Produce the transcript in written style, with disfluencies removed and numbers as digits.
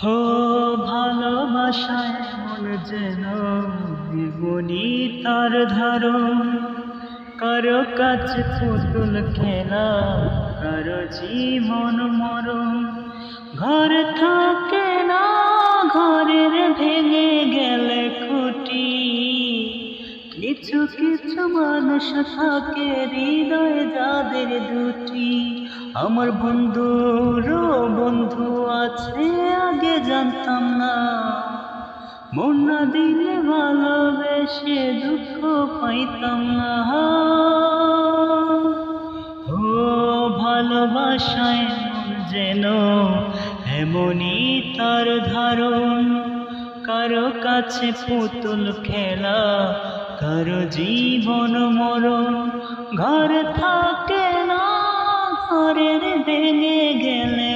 ও ভালোবাসায় মন যেন জীবনী তার ধারণ, কারো কাছে পুতুল খেলা, কারো জীবন মরণ। ঘর থাকে না, ঘরের ভেঙে গেলে খুঁটি, কিছু কিছু মানুষ থাকে হৃদয় যাদের দুটি। আমার বন্ধুরও বন্ধু আছে, আগে জানতাম না। মন না দিলে ভালোবেসে দুঃখ পাইতাম না। ও ভালোবাসায় মন যেন এমনই তার ধারণ, কারো কাছে পুতুল খেলা, কারো জীবন মরণ। ঘর থাকে না, ঘরের ভেঙে গেলে